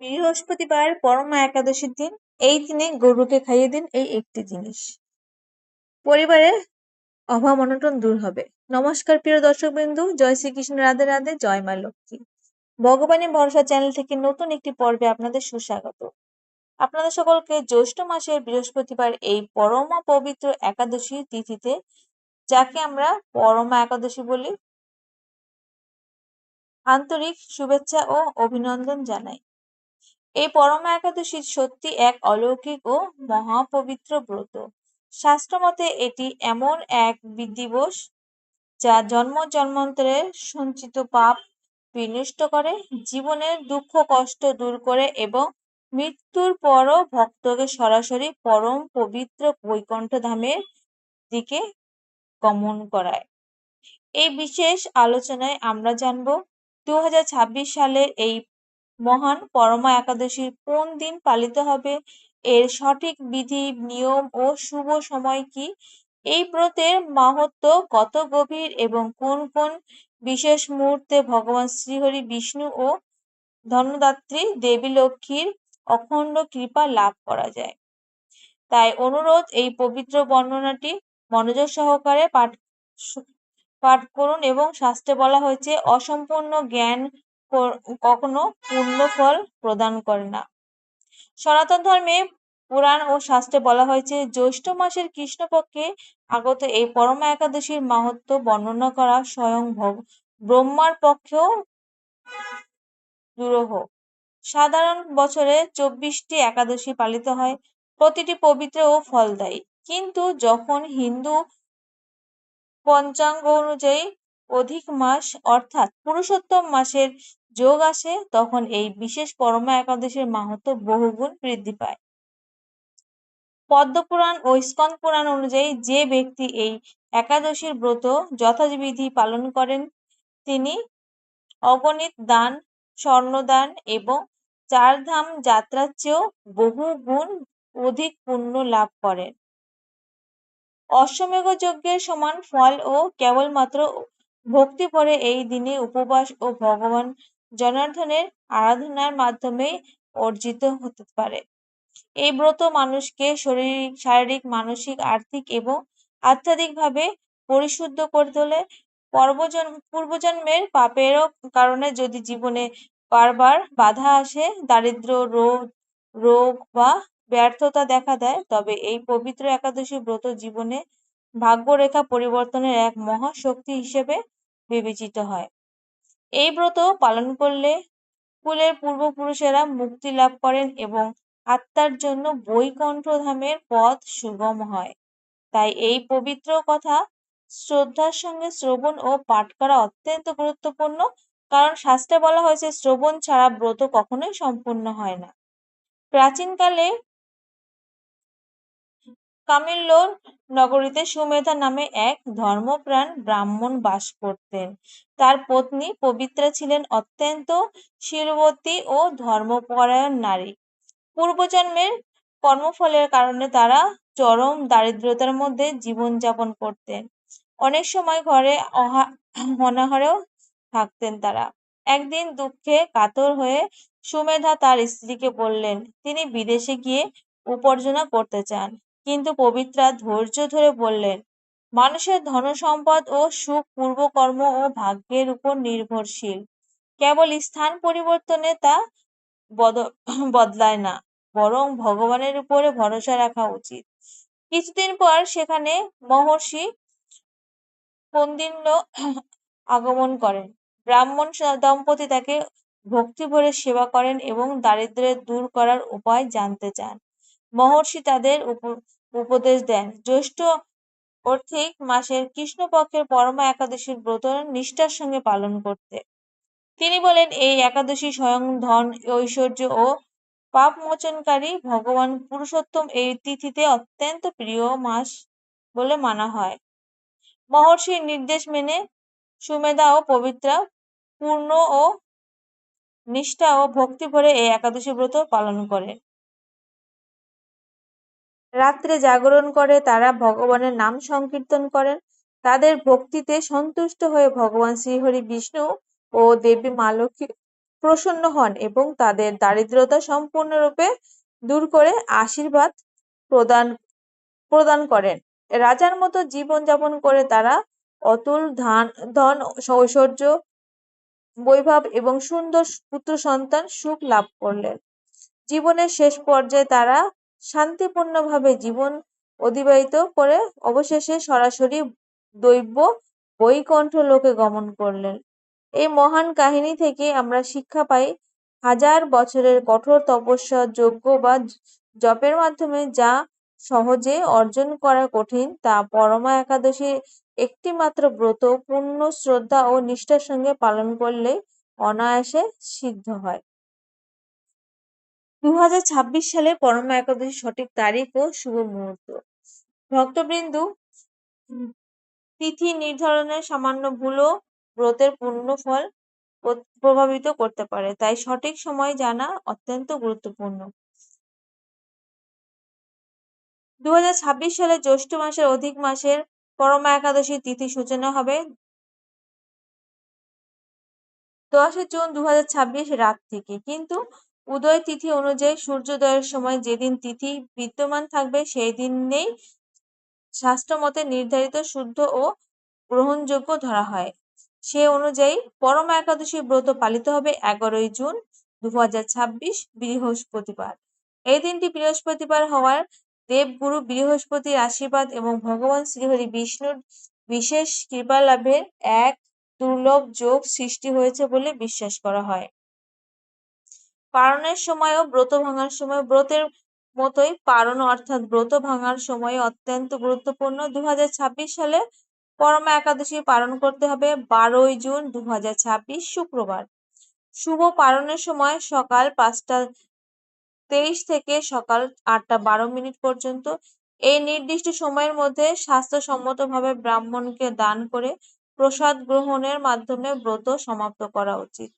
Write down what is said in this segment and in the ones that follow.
বৃহস্পতিবার পরমা একাদশীর দিন। এই দিনে গরুকে খাইয়ে দিন এই একটি জিনিস, পরিবারের অভাব অনটন দূর হবে। নমস্কার প্রিয় দর্শকবৃন্দু, জয় শ্রীকৃষ্ণ, রাধে রাধে, জয় মা লক্ষ্মী। ভগবানের ভরসা চ্যানেল থেকে নতুন একটি পর্বে আপনাদের সুস্বাগত। আপনাদের সকলকে জ্যৈষ্ঠ মাসের বৃহস্পতিবার এই পরমা পবিত্র একাদশী তিথিতে, যাকে আমরা পরমা একাদশী বলি, আন্তরিক শুভেচ্ছা ও অভিনন্দন জানাই। এই পরমা একাদশী সত্যি এক অলৌকিক ও মহাপবিত্র ব্রত। শাস্ত্রমতে এটি এমন এক দিবস যা জন্ম জন্মান্তরের সঞ্চিত পাপ বিনষ্ট করে, জীবনের দুঃখ কষ্ট দূর করে এবং মৃত্যুর পরও ভক্তকে সরাসরি পরম পবিত্র বৈকুণ্ঠ ধামের দিকে গমন করায়। এই বিশেষ আলোচনায় আমরা জানব 2026 সালের এই মহান পরমা একাদশীর কোন দিন পালিত হবে, এর সঠিক বিধি নিয়ম ও শুভ সময় কি, এই ব্রতের মাহাত্ম্য কত গভীর এবং কোন কোন বিশেষ মুহূর্তে ভগবান শ্রীহরি বিষ্ণু ও ধনদাত্রী দেবী লক্ষ্মীর অখণ্ড কৃপা লাভ করা যায়। তাই অনুরোধ, এই পবিত্র বর্ণনাটি মনোযোগ সহকারে পাঠ করুন। এবং শাস্ত্রে বলা হয়েছে, অসম্পূর্ণ জ্ঞান কখনো পূর্ণ ফল প্রদান করে না। সনাতন ধর্মে পুরাণ ও শাস্ত্রে বলা হয়েছে, জ্যৈষ্ঠ মাসের কৃষ্ণপক্ষে আগত এই পরমা একাদশীর মাহাত্ম্য বর্ণনা করা স্বয়ং ব্রহ্মার পক্ষেও দুরূহ। সাধারণ বছরে 24টি একাদশী পালিত হয়, প্রতিটি পবিত্র ও ফলদায়ী। কিন্তু যখন হিন্দু পঞ্চাঙ্গ অনুযায়ী অধিক মাস অর্থাৎ পুরুষোত্তম মাসের যোগ আসে, তখন এই বিশেষ পরমা একাদশীর মাহাত্ম্য বহুগুণ বৃদ্ধি পায়। পদ্মপুরাণ ও স্কন্দ পুরাণ অনুযায়ী যে ব্যক্তি এই একাদশীর ব্রত যথাবিধি পালন করেন, তিনি অগণিত দান, স্বর্ণদান এবং চারধাম যাত্রার চেয়েও বহু গুণ অধিক পুণ্য লাভ করেন। অশ্বমেধ যজ্ঞের সমান ফল ও কেবলমাত্র ভক্তি ভরে এই দিনে উপবাস ও ভগবান জনার্দনের আরাধনার মাধ্যমে অর্জিত হতে পারে। এই ব্রত মানুষকে শারীরিক, মানসিক, আর্থিক এবং আধ্যাত্মিকভাবে পরিশুদ্ধ করে তোলে। পূর্বজন্মের পাপেরও কারণে যদি জীবনে বারবার বাধা আসে, দারিদ্র্য, রোগ বা ব্যর্থতা দেখা দেয়, তবে এই পবিত্র একাদশী ব্রত জীবনে ভাগ্যরেখা পরিবর্তনের এক মহা শক্তি হিসেবে বিবেচিত হয়। এই ব্রত পালন করলে কুলের পূর্বপুরুষেরা মুক্তি লাভ করেন এবং আত্মার জন্য বৈকুণ্ঠ ধামের পথ সুগম হয়। তাই এই পবিত্র কথা শ্রদ্ধার সঙ্গে শ্রবণ ও পাঠ করা অত্যন্ত গুরুত্বপূর্ণ, কারণ শাস্ত্রে বলা হয়েছে, শ্রবণ ছাড়া ব্রত কখনোই সম্পূর্ণ হয় না। প্রাচীনকালে কামিল্যর নগরীতে সুমেধা নামে এক ধর্মপ্রাণ ব্রাহ্মণ বাস করতেন। তার পত্নী পবিত্রা ছিলেন অত্যন্ত শীলবতী ও ধর্মপরায়ণ নারী। পূর্বজন্মের কর্মফলের কারণে তারা চরম দারিদ্রতার মধ্যে জীবনযাপন করতেন। অনেক সময় ঘরে অনাহারেও থাকতেন তারা। একদিন দুঃখে কাতর হয়ে সুমেধা তার স্ত্রীকে বললেন, তিনি বিদেশে গিয়ে উপার্জনা করতে চান। কিন্তু পবিত্রা ধৈর্য ধরে বললেন, মানুষের ধনসম্পদ ও সুখ পূর্বকর্ম ও ভাগ্যের উপর নির্ভরশীল। কেবল স্থান পরিবর্তনে তা বদলায় না, বরং ভগবানের উপরে ভরসা রাখা উচিত। কিছুদিন পর সেখানে মহর্ষি কৌন্ডিন্য আগমন করেন। ব্রাহ্মণ দম্পতি তাকে ভক্তি ভরে সেবা করেন এবং দারিদ্র্য দূর করার উপায় জানতে চান। মহর্ষি তাদের উপদেশ দেন জ্যৈষ্ঠ অর্থিক মাসের কৃষ্ণপক্ষের পরমা একাদশীর ব্রত নিষ্ঠার সঙ্গে পালন করতে। তিনি বলেন, এই একাদশী স্বয়ং ধন, ঐশ্বর্য ও পাপ মোচনকারী ভগবান পুরুষোত্তম এই তিথিতে অত্যন্ত প্রিয় মাস বলে মানা হয়। মহর্ষির নির্দেশ মেনে সুমেধা ও পবিত্রা পূর্ণ ও নিষ্ঠা ও ভক্তি ভরে এই একাদশী ব্রত পালন করে। রাত্রে জাগরণ করে তারা ভগবানের নাম সংকীর্তন করেন। তাদের ভক্তিতে সন্তুষ্ট হয়ে ভগবান শ্রীহরি বিষ্ণু ও দেবী মা লক্ষ্মী প্রসন্ন হন এবং তাদের দারিদ্রতা সম্পূর্ণরূপে দূর করে আশীর্বাদ প্রদান প্রদান করেন। রাজার মতো জীবনযাপন করে তারা অতুল ধন, ঐশ্বর্য, বৈভব এবং সুন্দর পুত্র সন্তান সুখ লাভ করলেন। জীবনের শেষ পর্যায়ে তারা শান্তিপূর্ণভাবে জীবন অতিবাহিত করে অবশেষে সরাসরি দৈব বৈকুণ্ঠ লোকে গমন করলেন। এই মহান কাহিনী থেকে আমরা শিক্ষা পাই, হাজার বছরের কঠোর তপস্যা, যজ্ঞ বা জপের মাধ্যমে যা সহজে অর্জন করা কঠিন, তা পরমা একাদশীর একটি মাত্র ব্রত পূর্ণ শ্রদ্ধা ও নিষ্ঠার সঙ্গে পালন করলে অনায়াসে সিদ্ধ হয়। 2026 সালে পরমা একাদশীর সঠিক তারিখ ও শুভ মুহূর্ত। ভক্তবৃন্দ, তিথি নির্ধারণের সামান্য ভুলও ব্রতের পূর্ণ ফল প্রভাবিত করতে পারে, তাই সঠিক সময় জানা অত্যন্ত গুরুত্বপূর্ণ। 2026 সালে জ্যৈষ্ঠ মাসের অধিক মাসের পরমা একাদশীর তিথি সূচনা হবে 10 জুন 2026 রাত থেকে, কিন্তু উদয় তিথি অনুযায়ী সূর্যোদয়ের সময় যেদিন তিথি বিদ্যমান থাকবে সেই দিনেই শাস্ত্রমতে নির্ধারিত শুদ্ধ ও গ্রহণযোগ্য ধরা হয়। সে অনুযায়ী পরমা একাদশী ব্রত পালিত হবে 11 জুন 2026 বৃহস্পতিবার। এই দিনটি বৃহস্পতিবার হওয়ার দেবগুরু বৃহস্পতির আশীর্বাদ এবং ভগবান শ্রীহরি বিষ্ণুর বিশেষ কৃপা লাভের এক দুর্লভ যোগ সৃষ্টি হয়েছে বলে বিশ্বাস করা হয়। পারণের সময় ও ব্রত ভাঙার সময় ব্রতের মতোই পারণ অর্থাৎ ব্রত ভাঙার সময় অত্যন্ত গুরুত্বপূর্ণ। 2026 সালে পরমা একাদশী পালন করতে হবে 12 জুন 2026 শুক্রবার। শুভ পারণের সময় সকাল 5টা23 থেকে সকাল 8টা12 পর্যন্ত। এই নির্দিষ্ট সময়ের মধ্যে স্বাস্থ্যসম্মতভাবে ব্রাহ্মণকে দান করে প্রসাদ গ্রহণের মাধ্যমে ব্রত সমাপ্ত করা উচিত।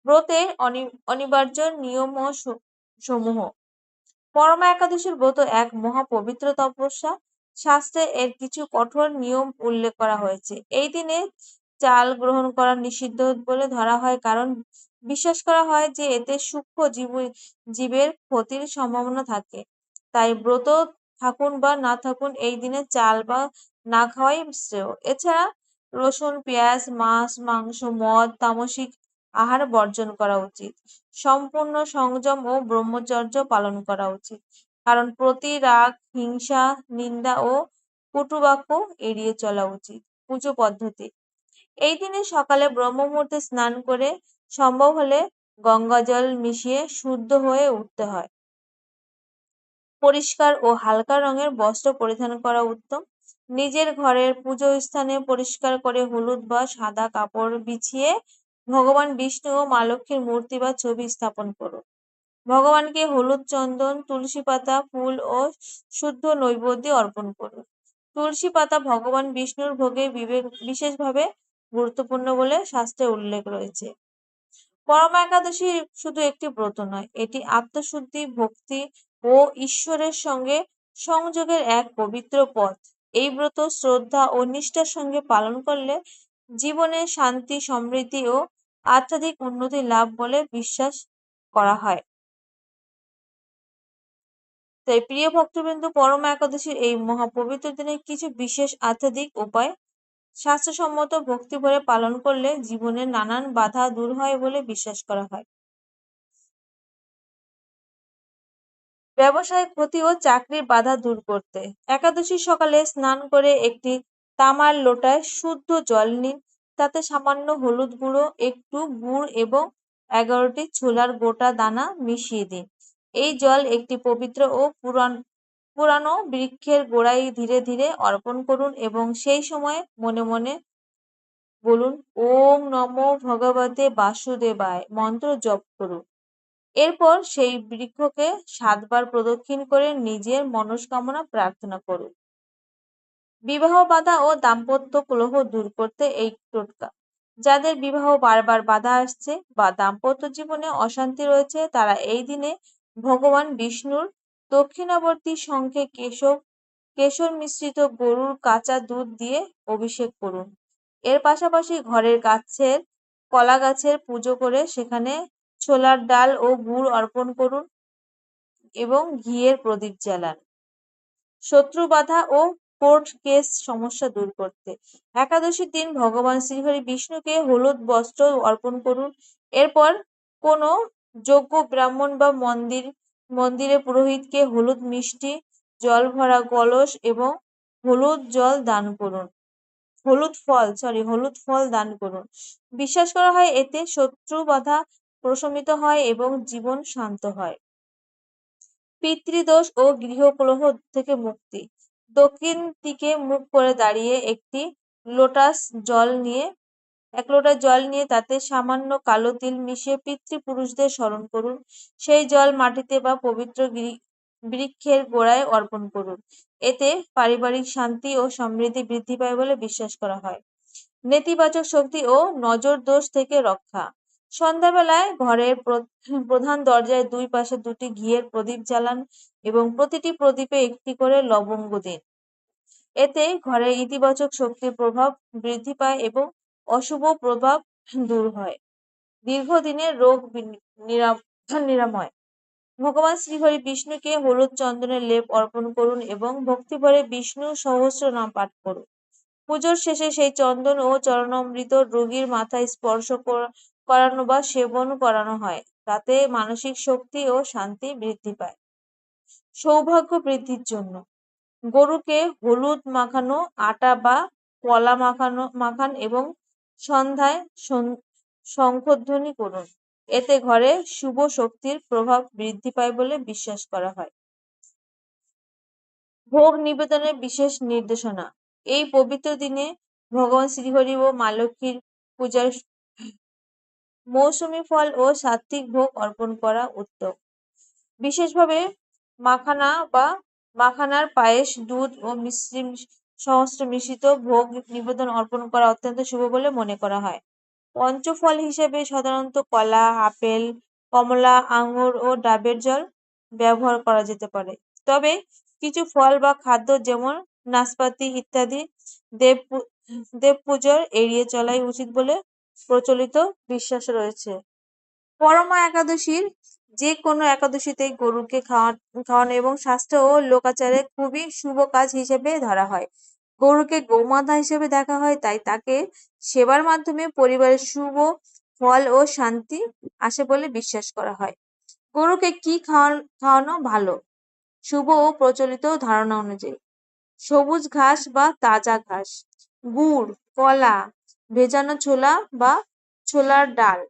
ব্রতের অনিবার্য নিয়ম সমূহ। পরমা একাদশীর ব্রত এক মহাপবিত্র তপস্যা। শাস্ত্রে এর কিছু কঠোর নিয়ম উল্লেখ করা হয়েছে। এই দিনে চাল গ্রহণ করা নিষিদ্ধ বলে ধরা হয়, কারণ বিশ্বাস করা হয় যে এতে সূক্ষ্ম জীবের ক্ষতির সম্ভাবনা থাকে। তাই ব্রত থাকুন বা না থাকুন এই দিনে চাল বা না খাওয়াই শ্রেয়। এছাড়া রসুন, পেঁয়াজ, মাছ, মাংস, মদ, তামসিক আহার বর্জন করা উচিত। সম্পূর্ণ সংযম ও ব্রহ্মচর্য পালন করা উচিত, কারণ প্রতি রাগ, হিংসা, নিন্দা ও কটুবাক্য এড়িয়ে চলা উচিত। পুজো পদ্ধতি। এই দিনে সকালে ব্রহ্ম মুহূর্তে স্নান করে সম্ভব হলে গঙ্গা জল মিশিয়ে শুদ্ধ হয়ে উঠতে হয়। পরিষ্কার ও হালকা রঙের বস্ত্র পরিধান করা উত্তম। নিজের ঘরের পুজো স্থানে পরিষ্কার করে হলুদ বা সাদা কাপড় বিছিয়ে ভগবান বিষ্ণু ও মা লক্ষ্মীর মূর্তি বা ছবি স্থাপন করুন। ভগবানকে হলুদ, চন্দন, তুলসী পাতা, ফুল ও শুদ্ধ নৈবেদ্য অর্পণ করুন। তুলসী পাতা ভগবান বিষ্ণুর ভোগে বিশেষভাবে গুরুত্বপূর্ণ বলে শাস্ত্রে উল্লেখ রয়েছে। পরমা একাদশী শুধু একটি ব্রত নয়, এটি আত্মশুদ্ধি, ভক্তি ও ঈশ্বরের সঙ্গে সংযোগের এক পবিত্র পথ। এই ব্রত শ্রদ্ধা ও নিষ্ঠার সঙ্গে পালন করলে জীবনে শান্তি, সমৃদ্ধি ও আধ্যাত্মিক উন্নতি লাভ বলে বিশ্বাস করা হয়। তাই প্রিয় ভক্তবৃন্দ, পরমা একাদশীর এই মহাপবিত্র দিনে কিছু বিশেষ আধ্যাত্মিক উপায় শাস্ত্রসম্মত ভক্তি ভরে পালন করলে জীবনের নানান বাধা দূর হয় বলে বিশ্বাস করা হয়। ব্যবসায় ক্ষতি ও চাকরির বাধা দূর করতে একাদশীর সকালে স্নান করে একটি তামার লোটায় শুদ্ধ জল নিন। তাতে সামান্য হলুদ গুঁড়ো, একটু গুড় এবং 11টি ছোলার গোটা দানা মিশিয়ে দিন। এই জল একটি পবিত্র ও পুরানো বৃক্ষের গোড়ায় ধীরে ধীরে অর্পণ করুন এবং সেই সময় মনে মনে বলুন, ওম নমো ভগবতে বাসুদেবায় মন্ত্র জপ করুন। এরপর সেই বৃক্ষকে 7 বার প্রদক্ষিণ করে নিজের মনস্কামনা প্রার্থনা করুন। বিবাহ বাধা ও দাম্পত্য কলহ দূর করতে এই টোটকা। যাদের বিবাহ বারবার বাধা আসছে বা দাম্পত্য জীবনে অশান্তি রয়েছে, তারা এই দিনে ভগবান বিষ্ণুর দক্ষিণাবর্তী শঙ্খে কেশর মিশ্রিত গরুর কাঁচা দুধ দিয়ে অভিষেক করুন। এর পাশাপাশি ঘরের কাছের কলা গাছের পুজো করে সেখানে ছোলার ডাল ও গুড় অর্পণ করুন এবং ঘিয়ের প্রদীপ জ্বালান। শত্রু বাধা ও কোর্ট কেস সমস্যা দূর করতে একাদশীর দিন ভগবান শ্রীহরি বিষ্ণুকে হলুদ বস্ত্র অর্পণ করুন। এরপর কোনো যোগ্য ব্রাহ্মণ বা মন্দিরে পুরোহিতকে হলুদ মিষ্টি জল ভরা কলস এবং হলুদ জল দান করুন। হলুদ ফল দান করুন। বিশ্বাস করা হয় এতে শত্রু বাধা প্রশমিত হয় এবং জীবন শান্ত হয়। পিতৃদোষ ও গৃহকলহ থেকে মুক্তি দক্ষিণ দিকে মুখ করে দাঁড়িয়ে এক লোটা জল নিয়ে তাতে সামান্য কালো তিল মিশিয়ে পিতৃপুরুষদের স্মরণ করুন। সেই জল মাটিতে বা পবিত্র বৃক্ষের গোড়ায় অর্পণ করুন। এতে পারিবারিক শান্তি ও সমৃদ্ধি বৃদ্ধি পায় বলে বিশ্বাস করা হয়। নেতিবাচক শক্তি ও নজর দোষ থেকে রক্ষা সন্ধ্যাবেলায় ঘরের প্রধান দরজায় দুই পাশে দুটি ঘিয়ের প্রদীপ জ্বালান এবং প্রতিটি প্রদীপে একটি করে লবঙ্গ দিন। এতে ঘরে ইতিবাচক শক্তির প্রভাব বৃদ্ধি পায় এবং অশুভ প্রভাব দূর হয়। দীর্ঘদিনের রোগ নিরাময় ভগবান শ্রীহরি বিষ্ণুকে হলুদ চন্দনের লেপ অর্পণ করুন এবং ভক্তিভরে বিষ্ণু সহস্র নাম পাঠ করুন। পুজোর শেষে সেই চন্দন ও চরণামৃত রোগীর মাথায় স্পর্শ করানো বা সেবন করানো হয়। তাতে মানসিক শক্তি ও শান্তি বৃদ্ধি পায়। সৌভাগ্য বৃদ্ধির জন্য গরুকে হলুদ মাখানো আটা বা কলা মাখান এবং সন্ধ্যায় শঙ্খধ্বনি করুন। এতে ঘরে শুভ শক্তির প্রভাব বৃদ্ধি পায় বলে বিশ্বাস করা হয়। ভোগ নিবেদনের বিশেষ নির্দেশনা এই পবিত্র দিনে ভগবান শ্রীহরি ও মা লক্ষ্মীর পূজার মৌসুমী ফল ও সাত্ত্বিক ভোগ অর্পণ করা উত্তম। বিশেষভাবে মাখানার পায়েস দুধ ও সহস্র মিশ্রিত ভোগ নিবেদন অর্পণ করা অত্যন্ত শুভ বলে মনে করা হয়। পঞ্চফল হিসেবে সাধারণত কলা আপেল কমলা আঙুর ও ডাবের জল ব্যবহার করা যেতে পারে। তবে কিছু ফল বা খাদ্য যেমন নাশপাতি ইত্যাদি দেব পুজোর এড়িয়ে চলাই উচিত বলে প্রচলিত বিশ্বাস রয়েছে। পরমা একাদশীর যে কোনো একাদশীতে গরুকে খাওয়ানো এবং শাস্ত্র ও লোকাচারে খুবই শুভ কাজ হিসেবে ধরা হয়। গরুকে গোমাতা হিসেবে দেখা হয়, তাই তাকে সেবার মাধ্যমে পরিবারের শুভ ফল ও শান্তি আসে বলে বিশ্বাস করা হয়। গরুকে কি খাওয়ানো ভালো? শুভ ও প্রচলিত ধারণা অনুযায়ী সবুজ ঘাস বা তাজা ঘাস, গুড়, কলা, ভেজানো ছোলা বা ছোলার ডাল,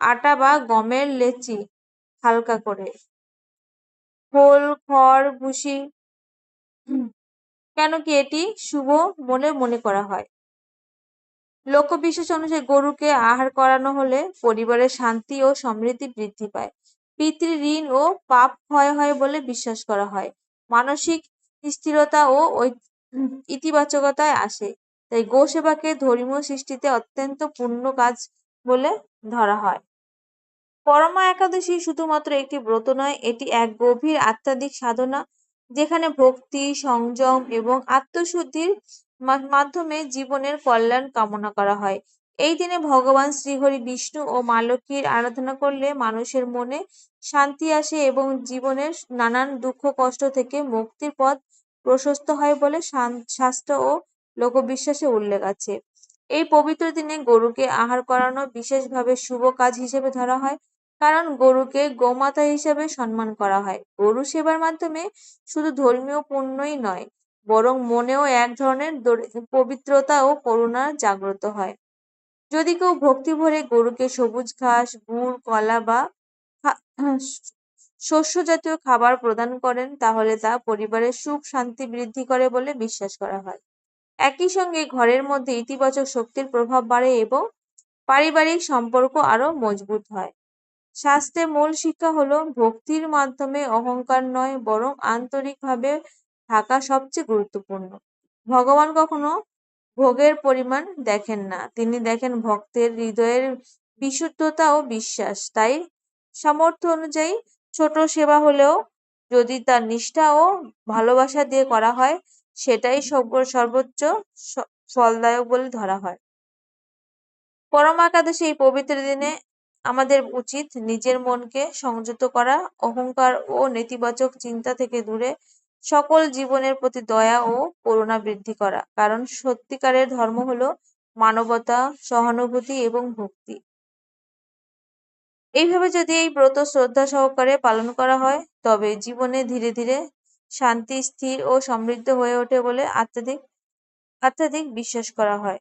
আটা বা গমের লেচি হালকা করে, খোল খড় ভুসি কেন কি এটি শুভ বলে মনে করা হয়। লোকবিশ্বাস অনুযায়ী গরুকে আহার করানো হলে পরিবারের শান্তি ও সমৃদ্ধি বৃদ্ধি পায়। পিতৃ ঋণ ও পাপ ক্ষয় হয় বলে বিশ্বাস করা হয়। মানসিক স্থিরতা ও ইতিবাচকতায় আসে। তাই গো সেবাকে ধর্মীয় সৃষ্টিতে অত্যন্ত পূর্ণ কাজ বলে ধরা হয়। পরমা একাদশী শুধুমাত্র একটি ব্রত নয়, এটি এক গভীর আধ্যাত্মিক সাধনা যেখানে ভক্তি সংযম এবং আত্মশুদ্ধির মাধ্যমে জীবনের কল্যাণ কামনা করা হয়। এই দিনে ভগবান শ্রীহরি বিষ্ণু ও মা লক্ষ্মীর আরাধনা করলে মানুষের মনে শান্তি আসে এবং জীবনের নানান দুঃখ কষ্ট থেকে মুক্তির পথ প্রশস্ত হয় বলে শাস্ত্র ও লোকবিশ্বাসে উল্লেখ আছে। এই পবিত্র দিনে গরুকে আহার করানো বিশেষভাবে শুভ কাজ হিসেবে ধরা হয়, কারণ গরুকে গোমাতা হিসেবে সম্মান করা হয়। গরু সেবার মাধ্যমে শুধু ধর্মীয় পুণ্যই নয়, বরং মনেও এক ধরনের পবিত্রতা ও করুণা জাগ্রত হয়। যদি কেউ ভক্তি ভরে গরুকে সবুজ ঘাস, গুড়, কলা বা শস্য জাতীয় খাবার প্রদান করেন, তাহলে তা পরিবারের সুখ শান্তি বৃদ্ধি করে বলে বিশ্বাস করা হয়। একই সঙ্গে ঘরের মধ্যে ইতিবাচক শক্তির প্রভাব বাড়ে এবং পারিবারিক সম্পর্ক আরো মজবুত হয়। শাস্ত্রের মূল শিক্ষা হলো ভক্তির মাধ্যমে অহংকার নয়, বরং আন্তরিকভাবে থাকা সবচেয়ে গুরুত্বপূর্ণ। ভগবান কখনো ভোগের পরিমাণ দেখেন না, তিনি দেখেন ভক্তের হৃদয়ের বিশুদ্ধতা ও বিশ্বাস। তাই সামর্থ্য অনুযায়ী ছোট সেবা হলেও যদি তার নিষ্ঠা ও ভালোবাসা দিয়ে করা হয়, সেটাই সর্বোচ্চ ফলদায়ক বলে ধরা হয়। পরমা একাদশী এই পবিত্র দিনে আমাদের উচিত নিজের মনকে সংযত করা, অহংকার ও নেতিবাচক চিন্তা থেকে দূরে সকল জীবনের প্রতি দয়া ও করুণা বৃদ্ধি করা। কারণ সত্যিকারের ধর্ম হলো মানবতা, সহানুভূতি এবং ভক্তি। এইভাবে যদি এই ব্রত শ্রদ্ধা সহকারে পালন করা হয়, তবে জীবনে ধীরে ধীরে শান্তি, স্থির ও সমৃদ্ধ হয়ে ওঠে বলে আধ্যাত্মিক বিশ্বাস করা হয়।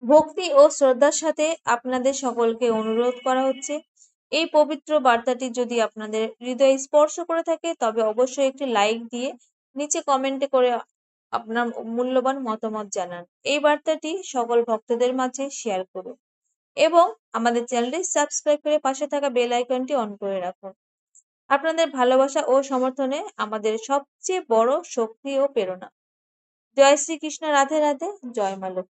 ভক্তি ও শ্রদ্ধার সাথে আপনাদের সকলকে অনুরোধ করা হচ্ছে, এই পবিত্র বার্তাটি যদি আপনাদের হৃদয় স্পর্শ করে থাকে, তবে অবশ্যই একটি লাইক দিয়ে নিচে কমেন্টে করে আপনার মূল্যবান মতামত জানান। এই বার্তাটি সকল ভক্তদের মাঝে শেয়ার করুন এবং আমাদের চ্যানেলটি সাবস্ক্রাইব করে পাশে থাকা বেল আইকনটি অন করে রাখুন। আপনাদের ভালোবাসা ও সমর্থনে আমাদের সবচেয়ে বড় শক্তি ও প্রেরণা। জয় শ্রীকৃষ্ণ, রাধে রাধে, জয় মা লক্ষ্মী।